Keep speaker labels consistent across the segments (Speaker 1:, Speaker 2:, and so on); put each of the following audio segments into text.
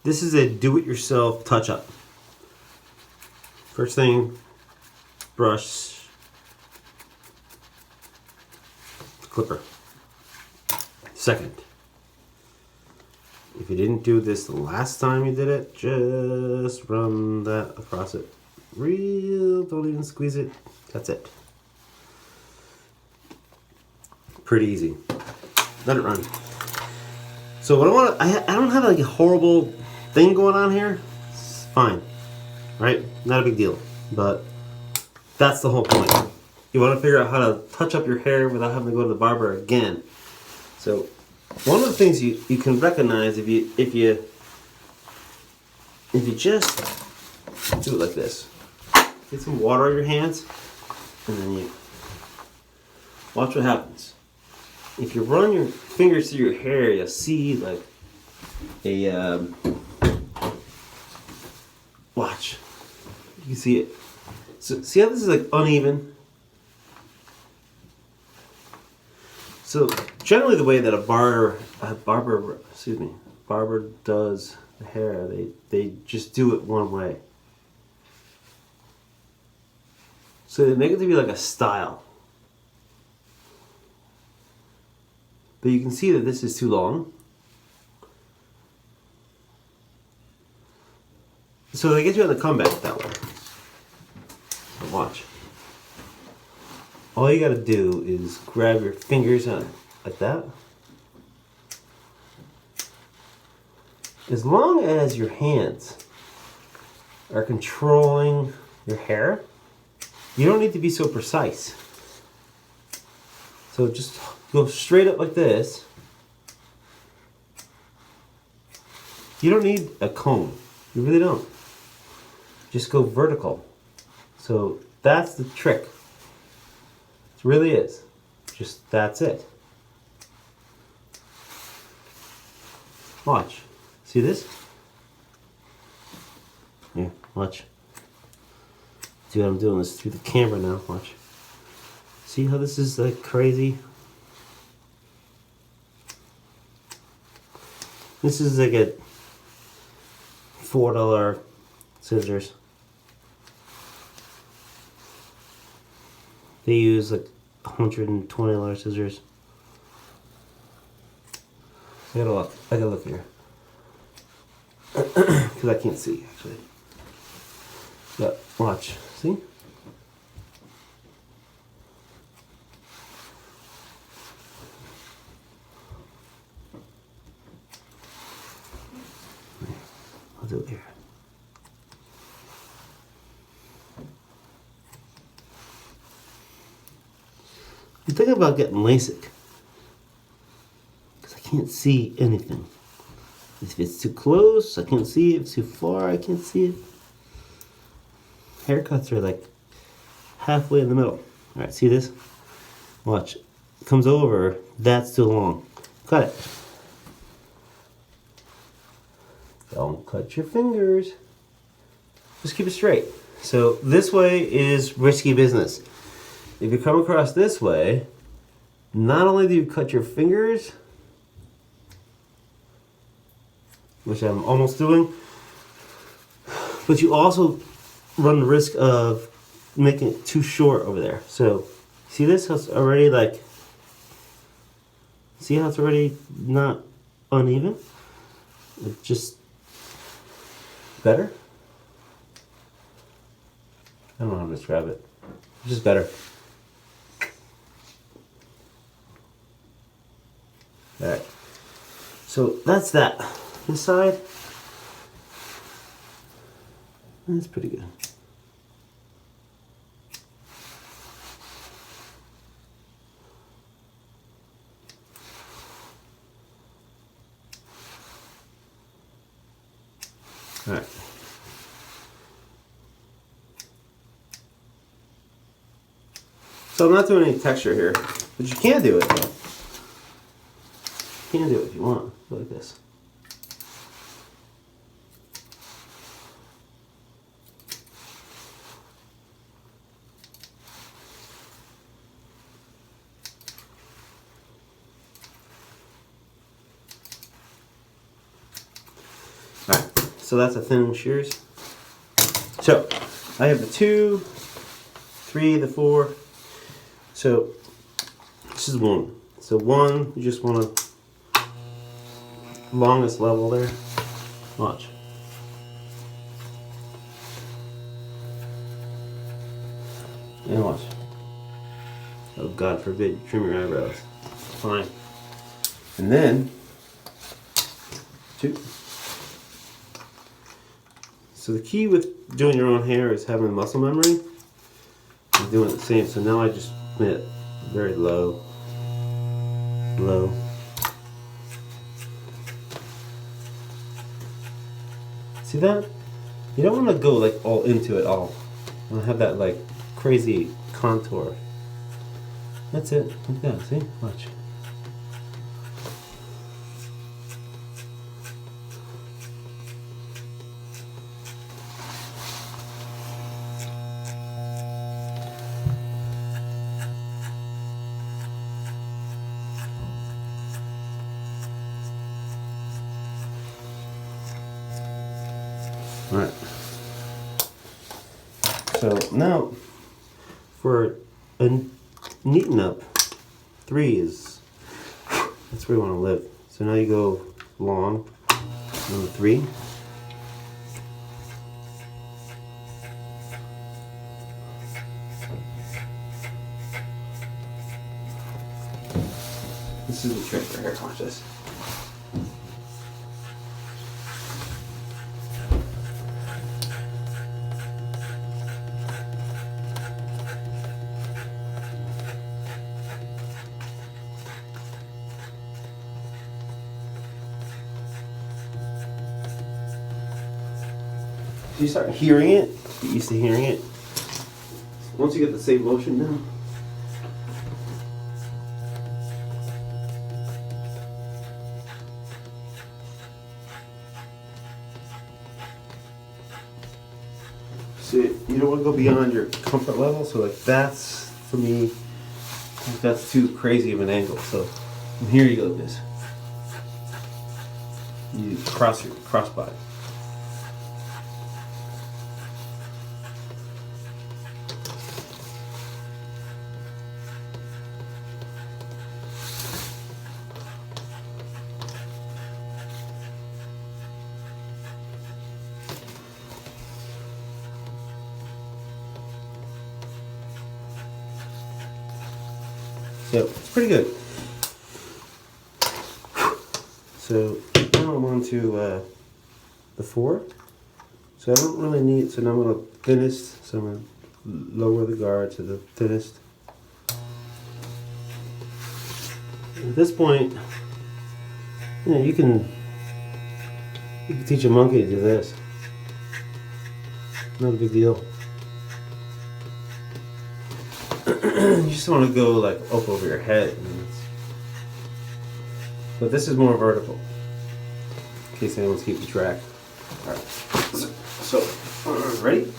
Speaker 1: This is a do-it-yourself touch-up. First thing, brush, clipper. Second, if you didn't do this the last time you did it, just run that across it. Don't even squeeze it. That's it. Pretty easy. Let it run. So what I don't have like a horrible thing going on here. It's fine, right? Not a big deal. But that's the whole point. You want to figure out how to touch up your hair without having to go to the barber again. So one of the things you can recognize if you just do it like this. Get some water on your hands, and then you watch what happens. If you run your fingers through your hair, you'll see like a watch. You can see it. So see how this is like uneven? So generally the way that a barber does the hair, they just do it one way. So they make it to be like a style. But you can see that this is too long. So they get you on the comeback that way. So watch. All you gotta do is grab your fingers on like that. As long as your hands are controlling your hair, you don't need to be so precise. So just go straight up like this. You don't need a comb. You really don't. Just go vertical. So that's the trick. It really is. Just that's it. Watch. See this? Here, watch. See what I'm doing this through the camera now. Watch. See how this is like crazy? This is like a $4 scissors. They use like $120 scissors. I gotta look here. Because I can't see actually. But watch, see? I'll do it here. I'm thinking about getting LASIK. Because I can't see anything. If it's too close, I can't see it. If it's too far, I can't see it. Haircuts are like halfway in the middle. Alright, see this? Watch. It comes over, that's too long. Cut it. Don't cut your fingers. Just keep it straight. So this way is risky business. If you come across this way, not only do you cut your fingers, which I'm almost doing, but you also run the risk of making it too short over there. So see this? How it's already like, see how it's already not uneven? It's just better. I don't know how to describe it. It's just better. Alright. So that's that. This side. That's pretty good. Alright. So I'm not doing any texture here, but you can do it. You can do it if you want. Go like this. Alright. So that's a thin shears. So I have the 2, 3, the 4. So this is 1. So 1, you just want to longest level there. Watch. And watch. Oh, God forbid you trim your eyebrows. Fine. And then 2. So the key with doing your own hair is having muscle memory and doing the same. So now I just made it very low, low. See that? You don't want to go like all into it all. You want to have that like crazy contour. That's it. Like that. See? Watch. Alright. So now for a neaten up, 3 is that's where you want to live. So now you go long, number 3. This is the trick for hair. Watch this. You start hearing it, get used to hearing it. Once you get the same motion down. So you don't want to go beyond your comfort level. So like that's, for me, that's too crazy of an angle. So from here you go like this. You cross your crossbody. So it's pretty good. So now I'm on to the 4. So I don't really need, so now I'm going to thinnest, so I'm going to lower the guard to the thinnest. At this point, you know, you can teach a monkey to do this. Not a big deal. You just want to go like up over your head. But this is more vertical, in case anyone's keeping track. Alright, so ready?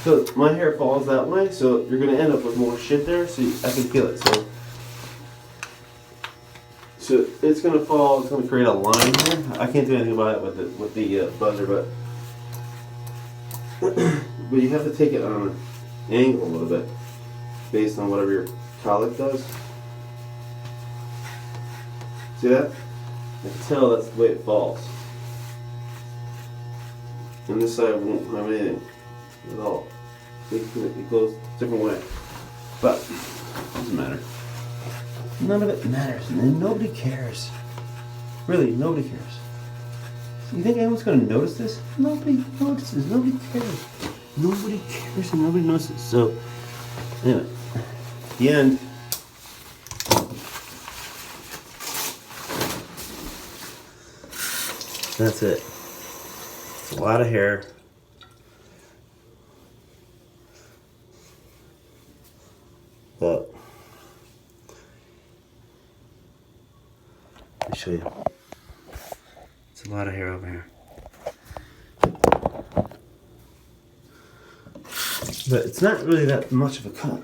Speaker 1: So my hair falls that way, so you're gonna end up with more shit there. So I can feel it. So it's gonna fall. It's gonna create a line here. I can't do anything about it with the buzzer, but but you have to take it on an angle a little bit, based on whatever your colic does. See that? I can tell that's the way it falls. And this side won't have anything at all. It goes a different way. But it doesn't matter. None of it matters. And nobody cares. Really, nobody cares. You think anyone's going to notice this? Nobody notices. Nobody cares. Nobody cares and nobody notices. So, anyway, at the end, that's it. It's a lot of hair. But show you. It's a lot of hair over here. But it's not really that much of a cut.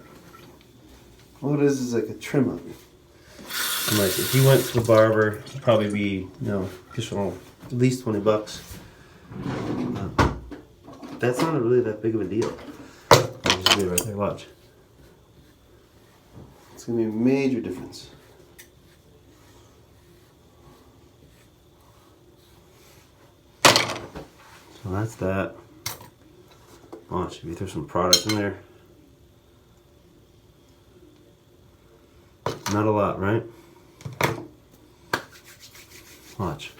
Speaker 1: All it is like a trim up. And like if you went to the barber, it'd probably be, you know, additional at least $20. That's not really that big of a deal. I'll just do it right there, watch. It's gonna be a major difference. So that's that. Watch, if you throw some product in there. Not a lot, right? Watch.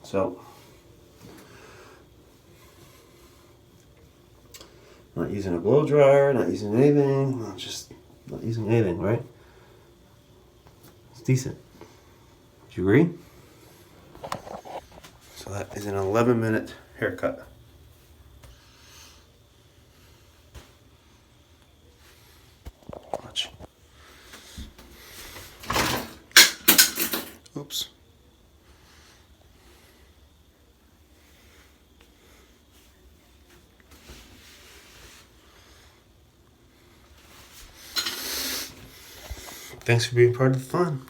Speaker 1: So, not using a blow dryer, not using anything, not using anything, right? It's decent. Do you agree? So that is an 11-minute haircut. Watch. Oops. Thanks for being part of the fun.